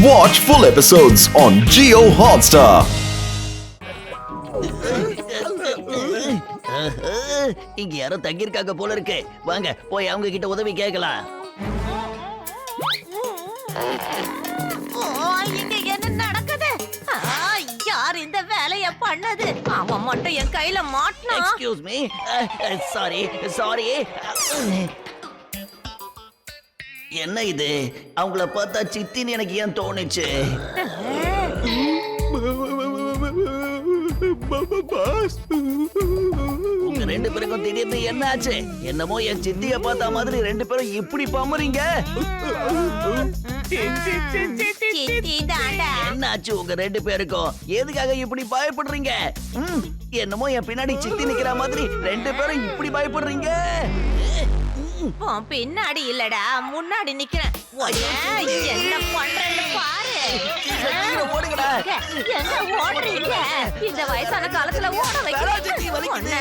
Watch full episodes on Jio Hotstar. இங்க யாரோ தங்கியிருக்காங்க போல இருக்கு. வாங்க போய் அவங்க கிட்ட உதவி கேட்கலாம். இங்க என்ன நடக்குது? யார் இந்த வேலைய பண்ணது? அவன் மட்டும் என் கையில மாட்டனா? Excuse me, sorry. என்ன இது? அவங்கள பார்த்தா சித்தின்னு எனக்கு ஏன் தோணுச்சு? உங்க ரெண்டு பேருக்கும் திடீர்னு என்ன ஆச்சு? என்னமோ என் சித்திய பார்த்த மாதிரி ரெண்டு பேரும் இப்படி பம்புறீங்க. என்ன ஆச்சு உங்க ரெண்டு பேருக்கும்? எதுக்காக இப்படி பயப்படுறீங்க? என்னமோ என் பின்னாடி சித்தி நிக்கிற மாதிரி ரெண்டு பேரும் இப்படி பயப்படுறீங்க. பின்னாடி இல்லடா, முன்னாடி நிக்கிறேன். என்ன பண்றேன்னு பாரு. எங்க ஓடுறீங்க? இந்த வயசான காலத்துல ஓட வைக்கிறீங்க.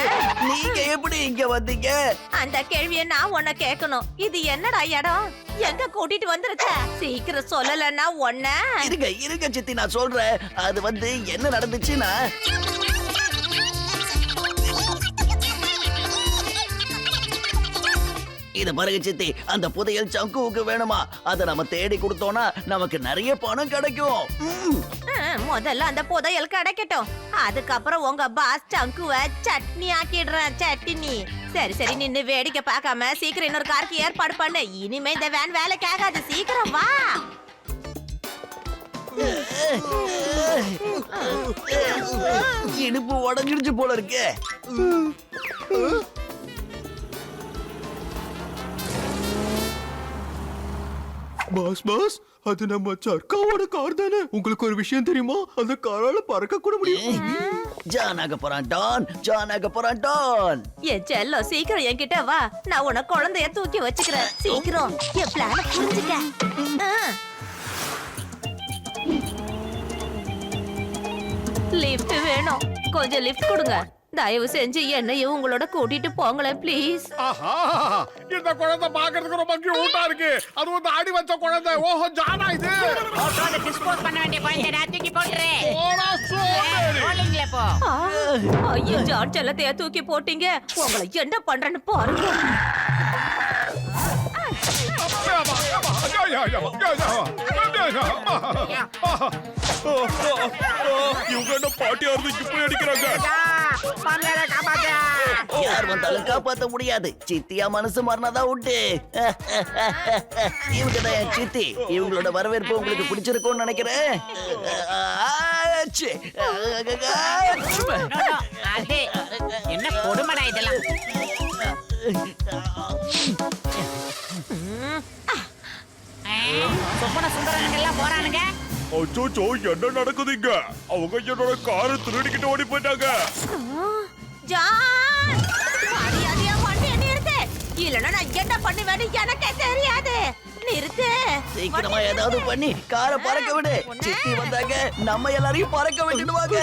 நீங்க எப்படி இங்க வந்தீங்க? அந்த கேள்வியை நான் உன்னை கேட்கணும். இது என்னடா இடம்? எங்க கூட்டிட்டு வந்திருக்க? சீக்கிரம் சொல்லலன்னா ஒன்ன. இருங்க சித்தி, நான் சொல்றேன். அது வந்து என்ன நடந்துச்சுன்னா, இத பாருங்க சித்தி, அந்த புதையல் சங்குவுக்கு வேணுமா? அத நம்ம தேடி கொடுத்தோம்னா நமக்கு நிறைய பணம் கிடைக்கும். முதல்ல அந்த புதையல் கிடைக்கட்டும், அதுக்கப்புறம் உங்க பாஸ் சங்குவ சட்னி ஆக்கிடுறேன். சட்னி. சரி நின்னு வேடிக்கை பார்க்காம சீக்கிரம் இன்னொரு காருக்கு ஏற்பாடு பண்ணு. இனிமே இந்த வேன் வேலைக்கு ஆகாது. சீக்கிரம் வா. இடுப்பு உடஞ்சிடுச்சு போல இருக்கு. பாஸ், அது நம்ம சர்க்காவோட கார் தானே? உங்களுக்கு ஒரு விஷயம் தெரியுமா? அந்த காரால பறக்க கூட முடியும். ஜானாக போறான் டான். என் செல்லம், சீக்கிரம் என்கிட்ட வா. நான் உன குழந்தைய தூக்கி வச்சுக்கிறேன். சீக்கிரம் என் பிளான புரிஞ்சுக்க. லிஃப்ட் வேணும். கொஞ்சம் லிஃப்ட் கொடுங்க. தயவு செஞ்சு என்னையும் உங்களோட கூட்டிட்டு போங்களேன் ப்ளீஸ். இந்த குழந்தை பாக்குறதுக்கு ரொம்ப கியூட்டா இருக்கு. அது வந்து ஆடி வச்ச குழந்தை. ஓஹோ, ஜானா இது. போட்டோல டிஸ்போஸ் பண்ண வேண்டிய பாயிண்ட தூக்கி போட்டுறே. ஓடா சோதரி. ரோலிங்ல போ. ஐயோ, ஜான் செல்லத்தைய தூக்கி போட்டீங்க. உங்களை என்ன பண்றேன்னு பாருங்க. இவங்க என்ன பாட்டியா இருந்து இப்படி அடிக்கிறாங்க? யார் வந்தாலும் காப்பாத்த முடியாது. சித்தியா மனசு மாறினாதான் உண்டு. இவங்கதான் என் சித்தி. இவங்களோட வரவேற்பு உங்களுக்கு பிடிச்சிருக்கும்னு நினைக்கிறேன். என்ன கொடுமடா இதெல்லாம். சொப்பன சுந்தரனுங்க எல்லாம் போறானுங்க. அச்சோ, என்ன நடக்குதுங்க? அவங்க என்னோட காரை திருடிக்கிட்டு ஓடி போயிட்டாங்க. ஜான், மரியாதையா வண்டியை நிறுத்து. இல்லைன்னா நான் என்ன பண்ணுவேன்னு எனக்கே தெரியாது. நிறுத்து. சீக்கிரமா ஏதாவது பண்ணி காரை பறக்க விடு. சித்தி வந்தாங்க, நம்ம எல்லாரையும் பறக்க விட்டுடுவாங்க.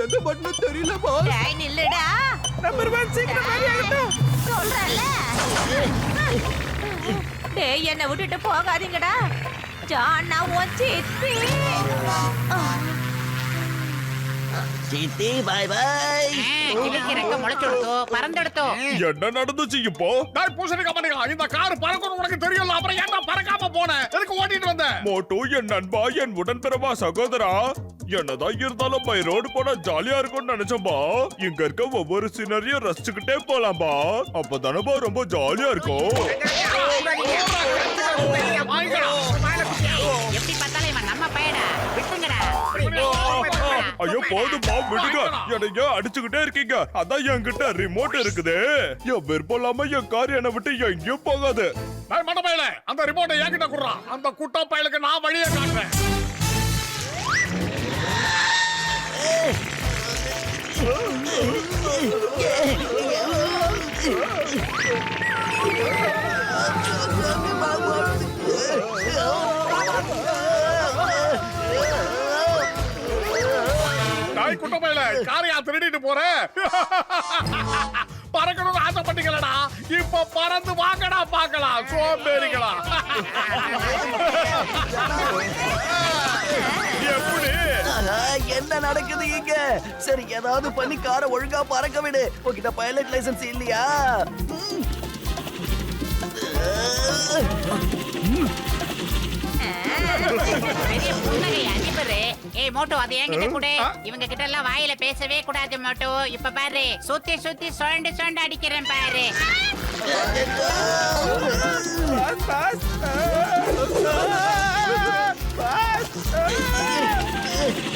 எந்த பட்டனும் தெரியல பாஸ். டேய் நில்லுடா. நம்பர் 1 சீக்கிரம் மரியாதையா சொல்றல. டேய், என்ன விட்டுட்டு போகாதீங்கடா. ஜான், நான் உன் சித்தி. சித்தி, பை பை. கிளிக்கு ரெக்க முளைச்சுடுதோ, பறந்துடுதோ. என்ன நடந்துச்சு இப்போ? டேய் பூசணிக்கா மணிக்கா, இந்த கார் பறக்கணும் உனக்கு தெரியும்ல. அப்புறம் ஏன்டா பறக்காம போன? எதுக்கு ஓட்டிட்டு வந்த? மோட்டோ, என் நண்பா, என் உடன்பிறவா சகோதரா, என்னதான் இருந்தாலும் பை ரோடு போனா ஜாலியா இருக்கும்னு நினைச்சோம்பா. இங்க இருக்க ஒவ்வொரு சீனரியும் ரசிச்சுக்கிட்டே போலாம்பா. அப்பதானப்பா ரொம்ப ஜாலியா இருக்கும். எப்படி பார்த்தாலும் இவன் நம்ம பையனா. விட்டுங்கடா. ஐயோ போதும்பா, விடுங்க. என்னைய அடிச்சுக்கிட்டே இருக்கீங்க. அதான் என்கிட்ட ரிமோட் இருக்குது. என் விருப்பம் இல்லாம என் கார் என்னை விட்டு எங்கேயும் போகாது. டேய் மண்ட பயலே, அந்த ரிமோட்டை என்கிட்ட குடுறா. அந்த குட்டா பயலுக்கு நான் வழியை காட்டுறேன். டேய் குட்டா பயலே, காரையா திருடிட்டு போற? பறக்கணும்னு ஆசைப்பட்டீங்களா? இப்ப பறந்து வாங்கடா பார்க்கலாம் சோம்பேறிகளா. என்ன நடக்குது இங்க? சரி ஏதாவது பண்ணி காரை ஒழுங்கா பறக்க விடு. உன்கிட்ட பைலட் லைசன்ஸ் இல்லையா? பெரிய புன்னகை அதிபரு. ஏய் மோட்டோ, அது என்கிட்ட கொடு. இவங்க கிட்ட எல்லாம் வாயில பேசவே கூடாது மோட்டோ. இப்ப பாரு, சுத்தி சுத்தி சுழண்டு சுழண்டு அடிக்கிறேன் பாரு.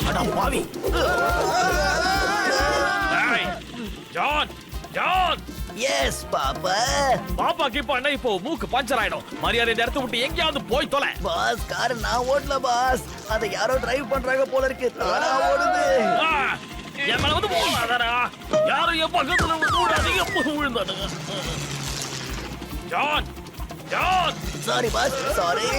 அட பாவி. John John yes papa. பாப்பா கிப்பா என்ன இப்போ மூக்கு பஞ்சர் ஆயிடும். மரியாதை இந்த இடத்த விட்டு எங்கேயாவது போய் தொலை. பாஸ் கார் நான் ஓட்டல பாஸ். அதை யாரோ டிரைவ் பண்றாங்க போல இருக்கு. தானா ஓடுது. என் மேல வந்து போகாதடா. யாரும் என் பக்கத்துல விடாதீங்க. விழுந்தானுங்க. John John sorry boss, sorry.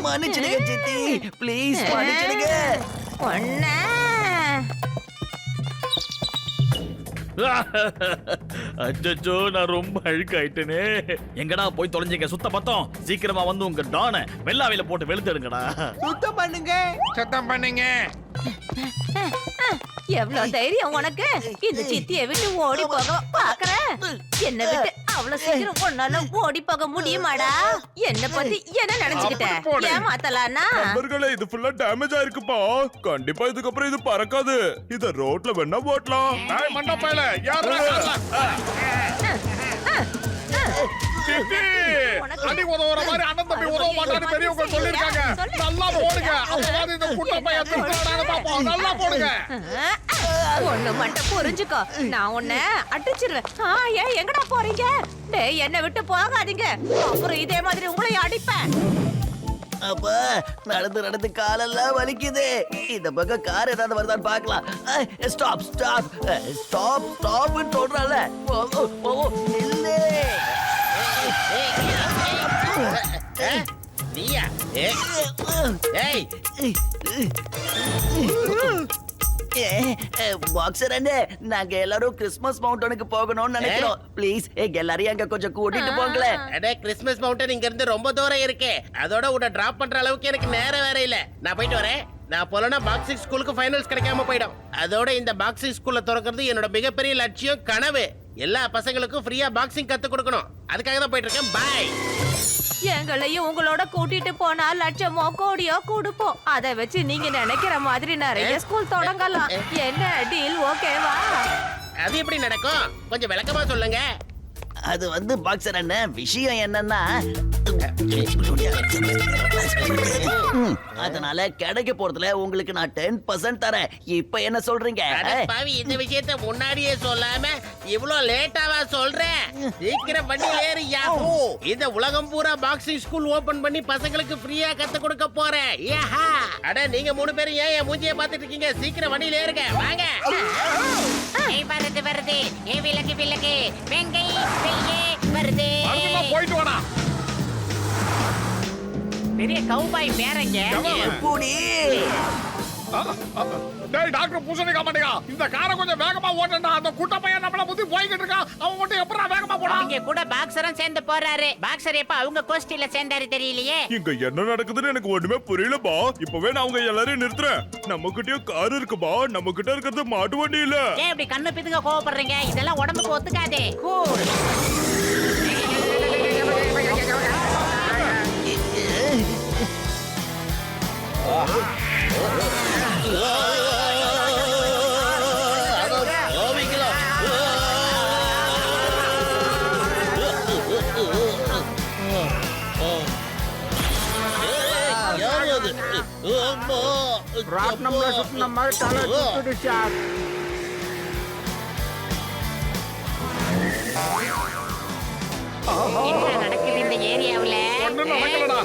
மன்னிச்சிடுங்க சித்தி, ப்ளீஸ் மன்னிச்சிடுங்க. ஒண்ணு அச்சோ, நான் ரொம்ப அழுக்காயிட்டேனே. எங்கடா போய் தொலைஞ்சீங்க சுத்த பத்தம்? சீக்கிரமா வந்து உங்க டான வெள்ளாவில போட்டு வெளுத்துடுங்கடா. சுத்தம் பண்ணுங்க. எவ்வளவு தைரியம் உனக்கு? இந்த சித்தியை விட்டு ஓடி போக பாக்குற? என்ன விட்டு அவ்வளவு சீக்கிரம் ஒன்னால ஓடி போக முடியுமாடா? என்ன பத்தி என்ன நினைச்சுக்கிட்ட? ஏமாத்தலானா? நண்பர்களே, இது ஃபுல்லா டேமேஜ் ஆயிருக்குப்பா. கண்டிப்பா இதுக்கப்புறம் இது பறக்காது. இத ரோட்ல வேணா ஓட்டலாம். மண்டப்பையில யாரா அடி உதவுற மாதிரி அண்ணன் தம்பி உதவ மாட்டான்னு பெரியவங்க சொல்லிருக்காங்க. நல்லா போடுங்க. அப்பதான் இந்த குட்ட பையன் திருடானு பாப்போம். நல்லா போடுங்க. ஒண்ணு மட்டும் புரிஞ்சுக்கோ, நான் உன்னை அடிச்சிருவேன். ஏன் எங்கடா போறீங்க? டேய், என்னை விட்டு போகாதீங்க. அப்புறம் இதே மாதிரி உங்களையும் அடிப்பேன். அப்ப நடந்து நடந்து காலெல்லாம் வலிக்குது. இந்த பக்கம் கார் ஏதாவது வருதான்னு பார்க்கலாம். ஸ்டாப் ஸ்டாப் ஸ்டாப் ஸ்டாப் சொல்றல. நில்லு. நீயா? ஏய் பாக்ஸர் அண்ணே, நாங்க எல்லாரும் கிறிஸ்மஸ் மவுண்டனுக்கு போகணும்னு நினைக்கிறோம். ப்ளீஸ் எல்லாரையும் அங்க கொஞ்சம் கூட்டிட்டு போங்களேன். அடே, கிறிஸ்மஸ் மவுண்டன் இங்க இருந்து ரொம்ப தூரம் இருக்கு. அதோட உன்னை டிராப் பண்ற அளவுக்கு எனக்கு நேரம் வேற இல்ல. நான் போயிட்டு வரேன். நான் போலனா பாக்ஸிங் ஸ்கூலுக்கு ஃபைனல்ஸ் கிடைக்காம போயிடும். அதோட இந்த பாக்ஸிங் ஸ்கூல்ல திறக்கிறது என்னோட மிகப்பெரிய லட்சியம், கனவு. எல்லா பசங்களுக்கும் ஃப்ரீயா பாக்ஸிங் கத்து கொடுக்கணும். அதுக்காக தான் போயிட்டு இருக்கேன். பாய். எங்களையும் உங்களோட கூட்டிட்டு போனா லட்சமோ கோடியோ கொடுப்போம். அதை வச்சு நீங்க நினைக்கிற மாதிரி நிறைய ஸ்கூல் தொடங்கலாம். என்ன டீல்? ஓகேவா? அது எப்படி நடக்கும்? கொஞ்சம் விளக்கமா சொல்லுங்க. அது வந்து பாக்ஸர் அண்ணன், விஷயம் என்னன்னா அதனால கிடைக்க போறதுல உங்களுக்கு நான் 10% தரேன். இப்ப என்ன சொல்றீங்க? அட பாவி, இந்த விஷயத்தை முன்னாடியே சொல்லாம இவ்ளோ லேட்டாவா சொல்றேன்? சீக்கிரம் பண்ணி ஏறு யாஹூ. இந்த உலகம் பூரா பாக்ஸிங் ஸ்கூல் ஓபன் பண்ணி பசங்களுக்கு ஃப்ரீயா கத்து கொடுக்க போறேன். யாஹா. அட, நீங்க 3 பேரும் ஏன் என் மூஞ்சியை பார்த்துட்டு இருக்கீங்க? சீக்கிரம் வண்டியில ஏறுங்க, வாங்க. ஏய் வருது வருது. ஏய் விலகு விலகு. வெங்கை வெய்யே வருது. போயிட்டு வாடா. பெரிய கவுபாய் பேரங்க. எப்படி? டேய் டாக்டர் பூசணிக்கா மாட்டேங்க. இந்த காரை கொஞ்சம் வேகமா ஓட்டண்டா. அந்த குட்ட பையன் நம்மள முந்தி போய்கிட்டு இருக்கான். அவன் மட்டும் எப்பறா வேகமா போறான்? அவங்க கூட பாக்ஸரும் சேர்ந்து போறாரு. பாக்ஸர் எப்ப அவங்க கோஷ்டில சேர்ந்தாரு தெரியலையே. இங்க என்ன நடக்குதுன்னு எனக்கு ஒண்ணுமே புரியலப்பா. இப்பவே நான் அவங்க எல்லாரையும் நிறுத்துறேன். நம்ம கிட்டயும் கார் இருக்குப்பா. நம்ம கிட்ட இருக்கிறது மாட்டு வண்டி இல்ல. ஏன் இப்படி கண்ணு பிதுங்க கோவப்படுறீங்க? இதெல்லாம் உடம்புக்கு ஒத்துக்காதே. கூல். ராட்னம்ல சுத்தின மாதிரி தலை சுத்துடுச்சா. என்ன நடக்குது இந்த ஏரியாவுல? ஒண்ணும் நடக்கலடா.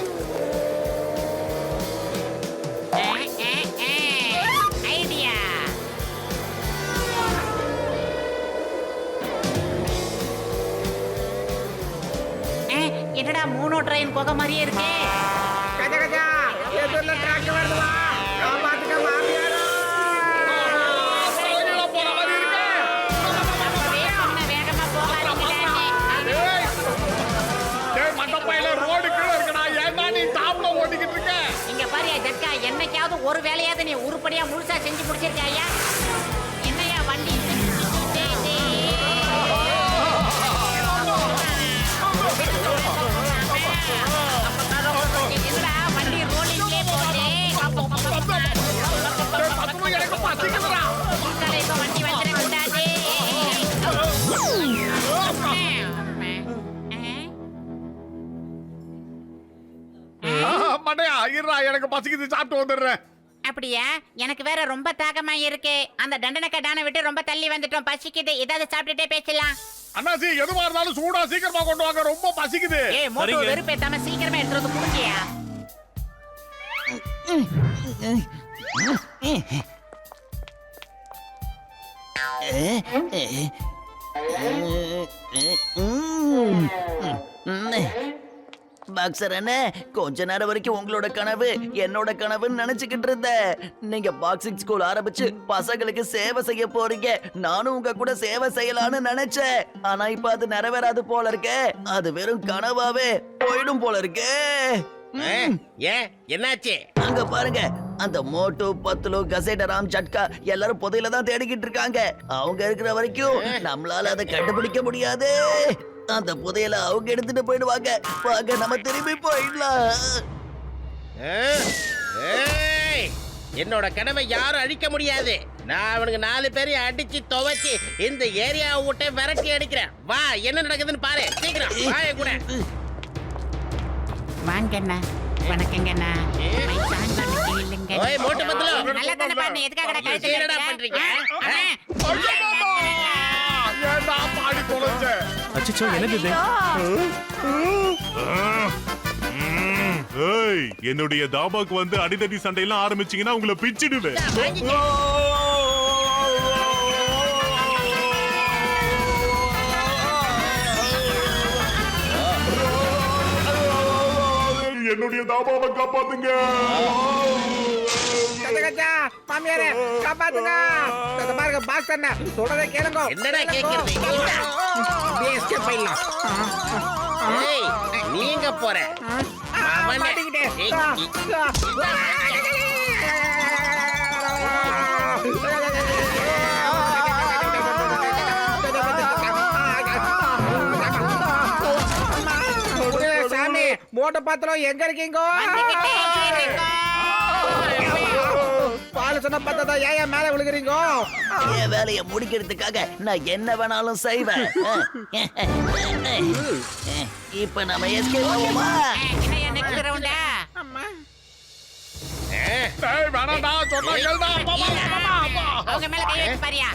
ஐடியா. என்னடா மூணோ ட்ரெயின் போக மாதிரியே இருக்கே. கஜா கஜா, எதிரில டிராக்டர் வருதுவா. காப்பாத்துக்க மாமியாரா. என்னைக்காவது ஒரு வேலையாவது நீ உருப்படியா முழுசா செஞ்சு முடிச்சிருக்காயா? என்னையா வண்டி என்னடா வண்டி ரோலிங்லே போகுது. எனக்கு பசிக்குதுடா. இப்ப வண்டி வந்துடக்கூடாது. மண்டையா இருடா, எனக்கு பசிக்குது, சாப்பிட்டு வந்துடுறேன். அப்படியா? எனக்கு வேற ரொம்ப தாகமா இருக்கு. அந்த தண்டனக்க டானை விட்டு ரொம்ப தள்ளி வந்துட்டோம். பசிக்குது, ஏதாவது சாப்பிட்டுட்டே பேசலாம். அண்ணாச்சி, எதுவா இருந்தாலும் சூடா சீக்கிரமா கொண்டு வாங்க, ரொம்ப பசிக்குது. ஏய் மோட்டோ, வெறுப்பேத்தாம சீக்கிரமா எடுத்து வந்து குடிச்சியா? பாக்ஸர் அண்ணே, கொஞ்ச நேரம் வரைக்கும் உங்களோட கனவு என்னோட கனவுன்னு நினைச்சுக்கிட்டு இருந்தேன். நீங்க பாக்ஸிங் ஸ்கூல் ஆரம்பிச்சு பசங்களுக்கு சேவை செய்ய போறீங்க. நானும் உங்க கூட சேவை செய்யலாம்னு நினைச்சேன். ஆனா இப்ப அது நிறைவேறாது போல இருக்கே. அது வெறும் கனவாவே போயிடும் போல இருக்கே. ஏன் என்னாச்சு? அங்க பாருங்க, அந்த மோட்டு, பத்துலு, கசேடராம், ஜட்கா எல்லாரும் புதையில தான் தேடிக்கிட்டு இருக்காங்க. அவங்க இருக்கிற வரைக்கும் நம்மளால அதை கண்டுபிடிக்க முடியாது. அந்த புதையல அவங்க எடுத்துட்டு போயிடுவாங்க. வாங்க, நம்ம திரும்பி போயிடலாம். ஏய், என்னோட கனவை யாரும் அழிக்க முடியாது. நான் அவனுக்கு 4 பேரையும் அடிச்சு துவைச்சு இந்த ஏரியாவை விட்டு விரட்டி அடிக்கிறேன். வா, என்ன நடக்குதுன்னு பாரு. சீக்கிரம் வா என் கூட. வாங்கண்ணா. வணக்கங்கண்ணா. ஓய் மோட்டு பத்தலோ, நல்லா தானே பாருங்க. எதுக்காக கழுத்து என்னடா பண்றீங்க? ஏன்டா பாடி தொலைச்ச? அச்சச்சோ, என்னது இது? ஏய், என்னுடைய தாபாக்கு வந்து அடிதடி சண்டையெல்லாம் ஆரம்பிச்சீங்கன்னா உங்களை பிச்சிடுவேன். என்னுடைய தாபாவை காப்பாத்துங்க. மாமியாரே, காப்பாத்துங்க. இந்த பாருங்க, பாக்ஸ் அண்ணா சொல்றதை கேளுங்க. என்னடா கேக்குறது? அப்படியே escape பண்ணிடலாம். ஏய், நீங்க போற அவனை- மாட்டிக்கிட்டேன். ஏய், சாமி, மோட்டை பாத்திரம் எங்க இருக்கீங்க? பால் சொன்ன பார்த்தா ஏன் மேல விழுகிறீங்க? என் வேலையை முடிக்கிறதுக்காக நான் என்ன வேணாலும் செய்வேன். இப்ப நம்ம எஸ்கேப் ஆவோமா? டேய், வேணாம்டா, சொன்னா கேளுடா. அப்பா, அப்பா, அப்பா. அவங்க மேல கை வச்சு பாரியா?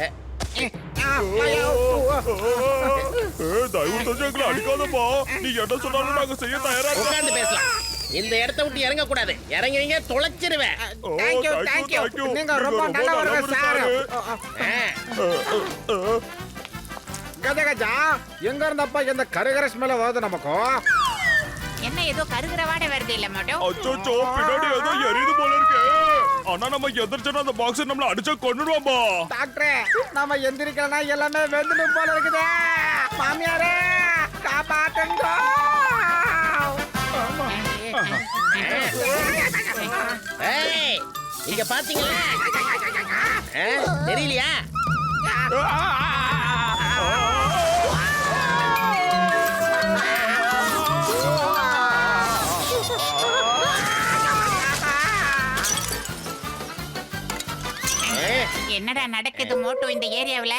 தயவு செஞ்சு எங்களை அடிக்காதப்பா. நீ என்ன சொன்னாலும் நாங்க செய்ய தயாரா உட்கார்ந்து பேசலாம். இந்த இடத்தை விட்டு இறங்க கூடாது. இறங்குவீங்க, தொலைச்சிருவேன். Thank you. நீங்க ரொம்ப நல்லவருங்க சார். கஜா கஜா, எங்க இருந்தப்பா இந்த கருகர ஸ்மெல் வருது நமக்கு? என்ன ஏதோ கருகிற வாடை வருது இல்ல மோட்டோ? அச்சோ, பின்னாடி ஏதோ எரியுது போல இருக்கு. ஆனா நம்ம எதிர்ச்சனா அந்த பாக்ஸ் நம்மள அடிச்சா கொன்னுடுவாம்பா. டாக்டரே, நாம எந்திரிக்கலனா எல்லாமே வெந்துடும் போல இருக்குதே. மாமியாரே, காப்பாத்துங்க. ஏய், இங்க பாத்தீங்களா? தெரியலையா? என்னடா நடக்குது மோட்டோ இந்த ஏரியாவுல?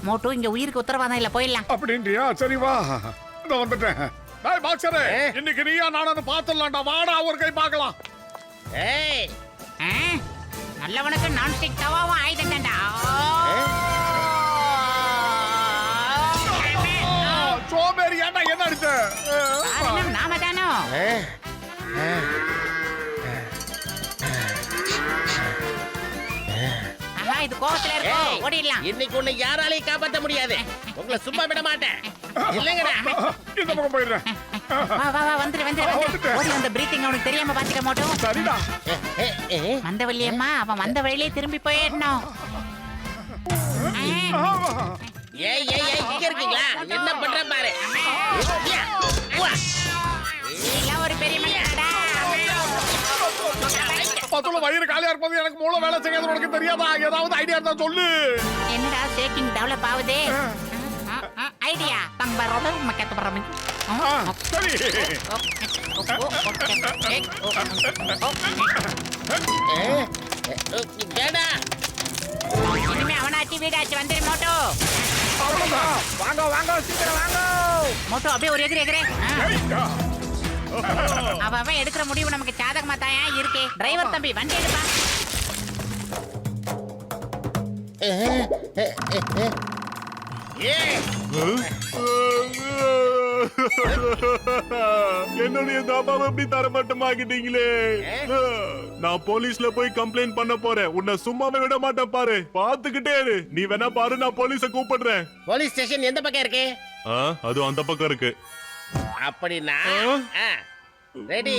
மோட்டோ, இங்க உயிருக்கு உத்தரவாதம் இல்ல, போயிடலாம். அப்படின்றியா? சரி வா, நான் வந்துட்டேன். டேய் பாக்ஸரே, இன்னைக்கு நீயா நானும் பாத்துடலாம்டா. வாடா, ஒரு கை பார்க்கலாம். ஏய், நல்லவனுக்கு நான்ஸ்டிக் தவாவும் ஆயுதம் தான்டா. சோம்பேறி, ஏன்டா என்ன அடிச்ச? காரணம் நாம தானோ? ஆஹா, இது கோவத்துல இருக்கோ, ஏய், ஓடிடலாம். இன்னைக்கு உன்னை யாராலையும் காப்பாற்ற முடியாது. உங்களை சும்மா விட மாட்டேன். இல்லங்கடா. இந்த பக்கம் போயிடுறேன். வா வா வா, வந்துரு வந்துரு வந்துரு. ஓடி வந்த பிரீத்திங் அவனுக்கு தெரியாம பாத்துக்க மாட்டோம். சரிடா. வந்தவள்ளியம்மா, அவன் வந்த வழியிலே திரும்பி போயிடணும். ஏய் ஏய் ஏய், இங்க இருக்கீங்களா? என்ன பண்ற பாரு. இதெல்லாம் ஒரு பெரிய மனிதனடா. காலியா இருப்பது எனக்கு மூளை வேலை செய்யாது உனக்கு தெரியாதா? ஏதாவது ஐடியா இருந்தா சொல்லு. என்னடா ஷேக்கிங் டெவலப் ஆகுது? ஐடியா தம்பரோட மக்கத்து பரமி. சரி. கேடா இனிமே அவனாச்சு வீடாச்சு வந்துரு மோட்டோ. அவ்வளவுதான். வாங்க வாங்க சீக்கிரம் வாங்க. மோட்டோ அப்படியே ஒரு எகிரி. அவன் எடுக்கிற முடிவு நமக்கு சாதகமா தான் இருக்கு. டிரைவர் தம்பி வண்டி எடுப்பா. என்னுடைய தாபாவை எப்படி தரமட்டமாக்கிட்டீங்களே. நான் போலீஸ்ல போய் கம்ப்ளைண்ட் பண்ண போறேன். உன்னை சும்மாவே விட மாட்டேன் பாரு. பாத்துக்கிட்டே இரு. நீ வேணா பாரு, நான் போலீஸ கூப்பிடுறேன். போலீஸ் ஸ்டேஷன் எந்த பக்கம் இருக்கு? அது அந்த பக்கம் இருக்கு. அப்படின்னா ready.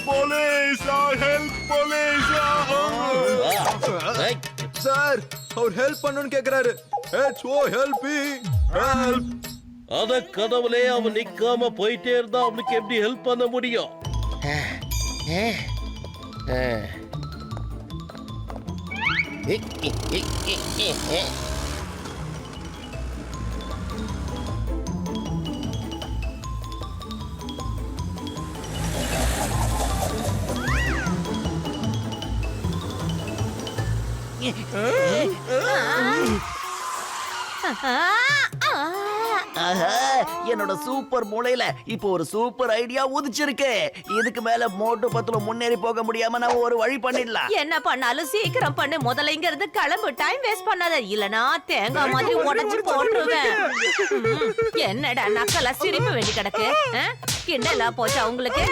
Police help police. Sir அவர் ஹெல்ப் பண்ணனும் கேக்குறாரு. HO help me help. அத கடவுளே, அவன் நிக்காம போயிட்டே இருந்தா அவனுக்கு எப்படி ஹெல்ப் பண்ண முடியும்? ஆஹா, என்னோட சூப்பர் மூளையில இப்போ ஒரு சூப்பர் ஐடியா உதிச்சிருக்கு. இதுக்கு மேல மோட்டு பத்துல முன்னேறி போக முடியாம நான் ஒரு வழி பண்ணிடலாம். என்ன பண்ணாலும் சீக்கிரம் பண்ணு. முதல்ல இங்க இருந்து கிளம்பு. டைம் வேஸ்ட் பண்ணாத. இல்லனா தேங்காய் மாதிரி உடைச்சு போட்டுருவேன். என்னடா நக்கலா சிரிப்பு வேண்டி கிடக்கு? கிண்டலா போச்சா உங்களுக்கு?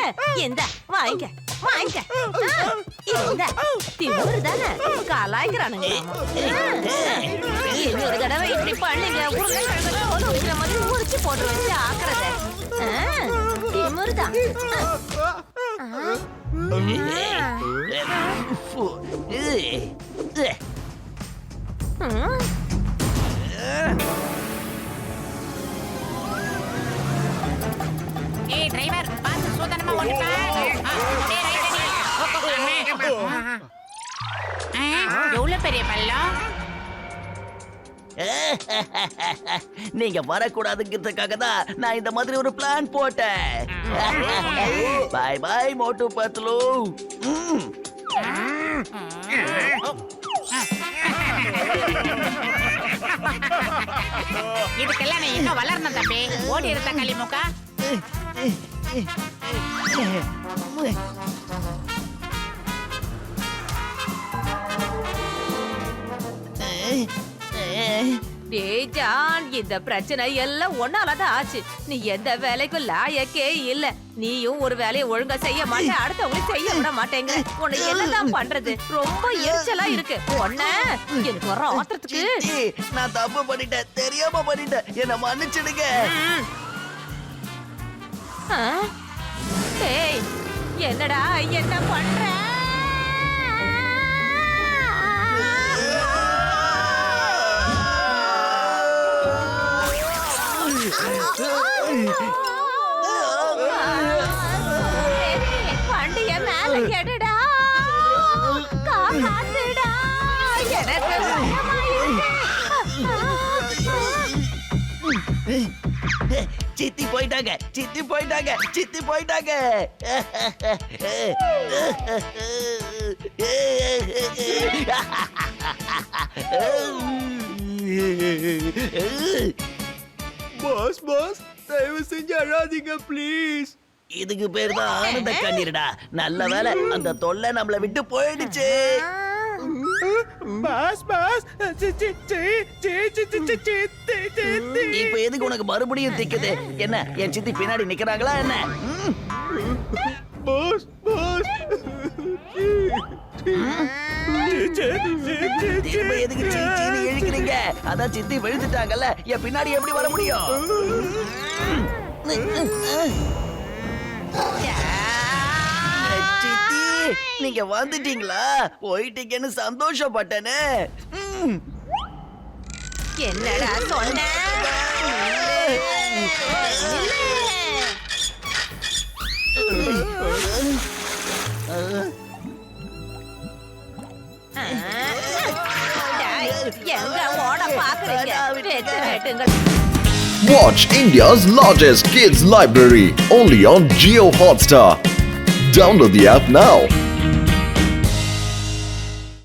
இந்த வாங்க வாங்க. இந்த திமுரு தானே கலாய்க்கிறானுங்க. இன்னொரு தடவை இப்படி பண்ணுங்க. உருளைக்கிழங்கு தோல் உரிக்கிற மாதிரி உரிச்சு போட்டு வச்சு ஆக்குறத. திமுரு தான். ஏய் டிரைவர் பாத்து சூதனமா ஓட்டுப்பா. எவ்வளவு பெரிய பள்ளம். நீங்க வரக்கூடாதுங்கிறதுக்காக தான் நான் இந்த மாதிரி ஒரு பிளான் போட்டேன். பை பை மோட்டு பத்லு. இதுக்கெல்லாம் நீ இன்னும் வளரணும் தம்பி. ஓடி இருந்த களிமுக்கா. டேய் ஜான், இந்த பிரச்சனை எல்லாம் ஒன்னாலதான் ஆச்சு. நீ எந்த வேலைக்கும் லாயக்கே இல்ல. நீயும் ஒரு வேலையை ஒழுங்கா செய்ய மாட்டே, அடுத்தவங்களும் செய்ய விட மாட்டேங்க. உனக்கு என்னதான் பண்றது? ரொம்ப எரிச்சலா இருக்கு. ஒன்ன எனக்கு வர ஆத்திரத்துக்கு. நான் தப்பு பண்ணிட்டேன், தெரியாம பண்ணிட்டேன். என்ன மன்னிச்சிடுங்க. டேய் என்னடா என்ன பண்ற? வண்டிய மேல எடுடா. காப்பாத்துடா. எனக்கு பயமா இருக்கு. சித்தி போயிட்டாங்க, சித்தி போயிட்டாங்க, சித்தி போயிட்டாங்க. பாஸ் பாஸ் தயவு செஞ்சு அழாதீங்க ப்ளீஸ். இதுக்கு பேர் தான் ஆனந்த கண்ணீர்டா. நல்ல வேளை அந்த தொல்லை நம்மள விட்டு போயிடுச்சு. பாஸ் பாஸ் இப்ப எதுக்கு உனக்கு மறுபடியும் திக்குது? என்ன என் சித்தி பின்னாடி நிக்கிறாங்களா என்ன? பாஸ் பாஸ் திரும்ப எதுக்கு சீச்சின்னு இழுக்கிறீங்க? அதான் சித்தி விழுந்துட்டாங்கல்ல, என் பின்னாடி எப்படி வர முடியும்? சித்தி நீங்க வந்துட்டீங்களா? போயிட்டீங்கன்னு சந்தோஷப்பட்டேனே. என்னடா சொன்ன? எங்க ஓட பாக்குறீங்க வெட்டு வெட்டுங்கள். Watch India's largest kids library only on Jio Hotstar. Download the app now.